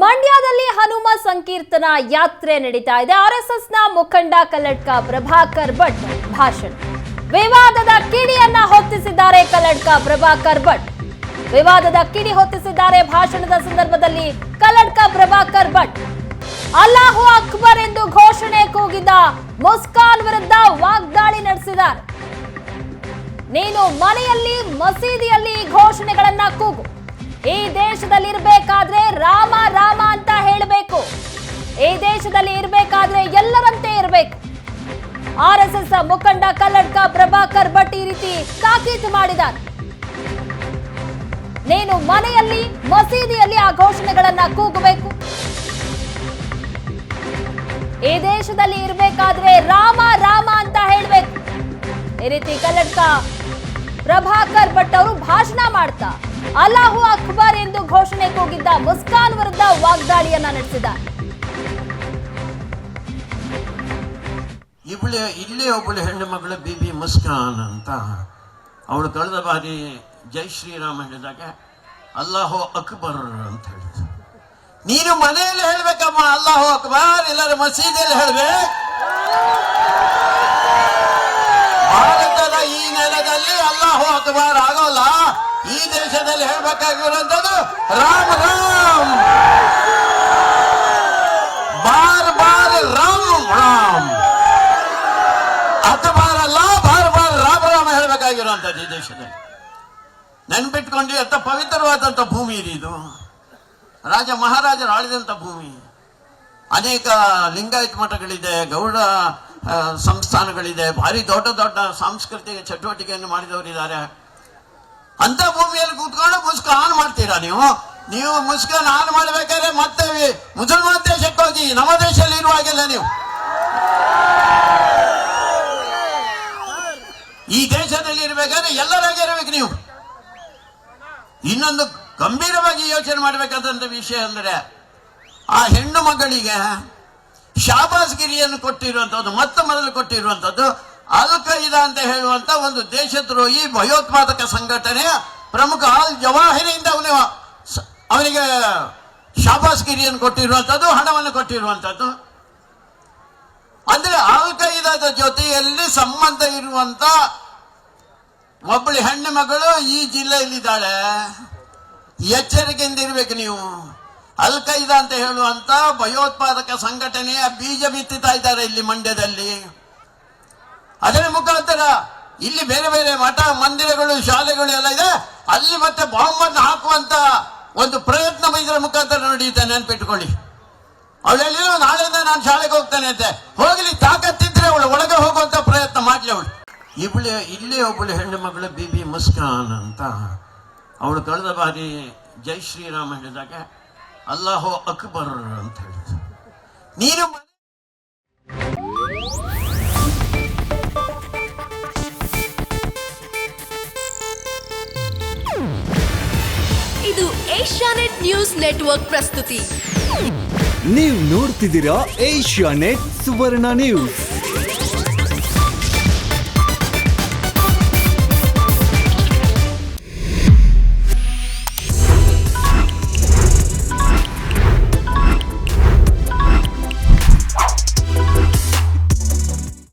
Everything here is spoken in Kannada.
ಮಂಡ್ಯದಲ್ಲಿ ಹನುಮ ಸಂಕೀರ್ತನ ಯಾತ್ರೆ ನಡೀತಾ ಇದೆ. ಆರ್ಎಸ್ಎಸ್ನ ಮುಖಂಡ ಕಲ್ಲಡ್ಕ ಪ್ರಭಾಕರ್ ಭಟ್ ಭಾಷಣ. ವಿವಾದದ ಕಿಡಿಯನ್ನ ಹೊತ್ತಿಸಿದ್ದಾರೆ ಕಲ್ಲಡ್ಕ ಪ್ರಭಾಕರ್ ಭಟ್. ವಿವಾದದ ಕಿಡಿ ಹೊತ್ತಿಸಿದ್ದಾರೆ. ಭಾಷಣದ ಸಂದರ್ಭದಲ್ಲಿ ಕಲ್ಲಡ್ಕ ಪ್ರಭಾಕರ್ ಭಟ್ ಅಲ್ಲಾಹು ಅಕ್ಬರ್ ಎಂದು ಘೋಷಣೆ ಕೂಗಿದ ಮುಸ್ಕಾನ್ ವಿರುದ್ಧ ವಾಗ್ದಾಳಿ ನಡೆಸಿದ್ದಾರೆ. ನೀನು ಮನೆಯಲ್ಲಿ ಮಸೀದಿಯಲ್ಲಿ ಘೋಷಣೆಗಳನ್ನ ಕೂಗು. ಈ ದೇಶದಲ್ಲಿ ಇರಬೇಕಾದ್ರೆ ರಾಮ ರಾಮ ಅಂತ ಹೇಳಬೇಕು. ಈ ದೇಶದಲ್ಲಿ ಇರಬೇಕಾದ್ರೆ ಎಲ್ಲರಂತೆ ಇರಬೇಕು. ಆರ್ಎಸ್ಎಸ್ ಮುಖಂಡ ಕಲ್ಲಡ್ಕ ಪ್ರಭಾಕರ್ ಭಟ್ ಈ ರೀತಿ ತಾಕೀತು ಮಾಡಿದ್ದಾರೆ. ನೀನು ಮನೆಯಲ್ಲಿ ಮಸೀದಿಯಲ್ಲಿ ಆ ಘೋಷಣೆಗಳನ್ನ ಕೂಗಬೇಕು. ಈ ದೇಶದಲ್ಲಿ ಇರಬೇಕಾದ್ರೆ ರಾಮ ರಾಮ ಅಂತ ಹೇಳಬೇಕು. ಈ ರೀತಿ ಕಲ್ಲಡ್ಕ ಪ್ರಭಾಕರ್ ಭಟ್ ಅವರು ಭಾಷಣ ಮಾಡ್ತಾ ಅಲ್ಲಾಹು ಅಕ್ಬರ್ ಎಂದು ಘೋಷಣೆ ಕೂಗಿದ್ದ ಮುಸ್ಕಾನ್ ವಿರುದ್ಧ ವಾಗ್ದಾಳಿಯನ್ನ ನಡೆಸಿದ್ದಾರೆ. ಇಲ್ಲೇ ಒಬ್ಬಳು ಹೆಣ್ಣು ಮಗಳು ಬಿಬಿ ಮುಸ್ಕಾನ್ ಅಂತ, ಅವಳು ಕಳೆದ ಬಾರಿ ಜೈ ಶ್ರೀರಾಮ್ ಹೇಳಿದಾಗ ಅಲ್ಲಾಹು ಅಕ್ಬರ್ ಅಂತ ಹೇಳಿದ್ರು. ನೀನು ಮನೆಯಲ್ಲಿ ಹೇಳ್ಬೇಕಮ್ಮ ಅಲ್ಲಾಹು ಅಕ್ಬರ್, ಎಲ್ಲರ ಮಸೀದಿಯಲ್ಲಿ ಹೇಳ್ಬೇಕು. ಭಾರತದ ಈ ನೆಲದಲ್ಲಿ ಅಲ್ಲಾಹು ಅಕ್ಬರ್ ಆಗೋಲ್ಲ. ಈ ದೇಶದಲ್ಲಿ ಹೇಳ್ಬೇಕಾಗಿರುವಂತದ್ದು ರಾಮ್ ರಾಮ್, ಬಾರ್ ಬಾರ್ ರಾಮ್ ರಾಮ್, ಅಕ್ಬರ್ ಅಲ್ಲ ಬಾರ್ ಬಾರ್ ರಾಮ್ ರಾಮ್ ಹೇಳ್ಬೇಕಾಗಿರುವಂತದ್ದು ಈ ದೇಶದಲ್ಲಿ. ನೆನ್ಪಿಟ್ಕೊಂಡು ಅಂತ ಪವಿತ್ರವಾದಂತ ಭೂಮಿ ಇದು. ರಾಜ ಮಹಾರಾಜರು ಆಳಿದಂತ ಭೂಮಿ. ಅನೇಕ ಲಿಂಗಾಯತ ಮಠಗಳಿದೆ, ಗೌಡ ಸಂಸ್ಥಾನಗಳಿದೆ, ಭಾರಿ ದೊಡ್ಡ ದೊಡ್ಡ ಸಾಂಸ್ಕೃತಿಕ ಚಟುವಟಿಕೆಯನ್ನು ಮಾಡಿದವರಿದ್ದಾರೆ. ಅಂತ ಭೂಮಿಯಲ್ಲಿ ಕೂತ್ಕೊಂಡು ಮುಸ್ಕಾನ್ ಮಾಡ್ತೀರಾ ನೀವು ಮುಸ್ಕಾನ್ ಆನ್ ಮಾಡ್ಬೇಕಾದ್ರೆ ಮತ್ತೆ ಮುಸಲ್ಮಾನ್ ದೇಶಕ್ಕೆ ಹೋಗಿ, ನಮ್ಮ ದೇಶದಲ್ಲಿ ಇರುವಾಗೆಲ್ಲ ನೀವು ಈ ದೇಶದಲ್ಲಿ ಇರ್ಬೇಕಾದ್ರೆ ಎಲ್ಲರಾಗಿ ಇರಬೇಕು ನೀವು. ಇನ್ನೊಂದು ಗಂಭೀರವಾಗಿ ಯೋಚನೆ ಮಾಡಬೇಕಾದಂತ ವಿಷಯ ಅಂದ್ರೆ, ಆ ಹೆಣ್ಣು ಮಗಳಿಗೆ ಶಾಬಾಸ್ಗಿರಿಯನ್ನು ಕೊಟ್ಟಿರುವಂತದ್ದು, ಮೊದಲು ಕೊಟ್ಟಿರುವಂತದ್ದು ಅಲ್ ಖೈದಾ ಅಂತ ಹೇಳುವಂತ ಒಂದು ದೇಶದ್ರೋಹಿ ಭಯೋತ್ಪಾದಕ ಸಂಘಟನೆಯ ಪ್ರಮುಖ ಅಲ್ ಜವಾಹಿರಿಯಿಂದ ಅವನಿಗೆ ಶಾಬಾಸ್ಗಿರಿಯನ್ನು ಕೊಟ್ಟಿರುವಂತದ್ದು, ಹಣವನ್ನು ಕೊಟ್ಟಿರುವಂತದ್ದು. ಅಂದ್ರೆ ಅಲ್ ಖೈದಾದ ಜೊತೆಯಲ್ಲಿ ಸಂಬಂಧ ಇರುವಂತ ಒಬ್ಬಳು ಹೆಣ್ಣು ಮಗಳು ಈ ಜಿಲ್ಲೆಯಲ್ಲಿದ್ದಾಳೆ. ಎಚ್ಚರಿಕೆಯಿಂದ ಇರ್ಬೇಕು ನೀವು. ಅಲ್ ಖೈದಾ ಅಂತ ಹೇಳುವಂತ ಭಯೋತ್ಪಾದಕ ಸಂಘಟನೆಯ ಬೀಜ ಬಿತ್ತುತ್ತಾ ಇದ್ದಾರೆ ಇಲ್ಲಿ ಮಂಡ್ಯದಲ್ಲಿ. ಅದರ ಮುಖಾಂತರ ಇಲ್ಲಿ ಬೇರೆ ಬೇರೆ ಮಠ ಮಂದಿರಗಳು ಶಾಲೆಗಳು ಎಲ್ಲ ಇದೆ, ಅಲ್ಲಿ ಮತ್ತೆ ಬಾಂಬನ್ನು ಹಾಕುವಂತ ಒಂದು ಪ್ರಯತ್ನ ಇದರ ಮುಖಾಂತರ ನಡೆಯುತ್ತೆ. ನೆನ್ಪಿಟ್ಕೊಳ್ಳಿ. ಅವಳೆಲ್ಲಿ ನಾಳೆಯಿಂದ ನಾನು ಶಾಲೆಗೆ ಹೋಗ್ತಾನೆ ಅಂತೆ, ಹೋಗಲಿ ತಾಕತ್ತಿದ್ರೆ ಅವಳು ಒಳಗೆ ಹೋಗುವಂತ ಪ್ರಯತ್ನ ಮಾಡ್ಲಿ ಅವಳು. ಇಲ್ಲೇ ಒಬ್ಬಳು ಹೆಣ್ಣು ಮಗಳು ಬಿಬಿ ಮುಸ್ಕಾನ್ ಅಂತ, ಅವಳು ಕಳೆದ ಬಾರಿ ಜೈ ಶ್ರೀರಾಮ್ ಹೇಳಿದಾಗ ಅಲ್ಲಾಹು ಅಕ್ಬರ್ ಅಂತ ಹೇಳಿದ್ರು. ನೀನು ಇದು ಏಷ್ಯಾನೆಟ್ ನ್ಯೂಸ್ ನೆಟ್ವರ್ಕ್ ಪ್ರಸ್ತುತಿ. ನೀವು ನೋಡ್ತಿದ್ದೀರಾ ಏಷ್ಯಾನೆಟ್ ಸುವರ್ಣ ನ್ಯೂಸ್.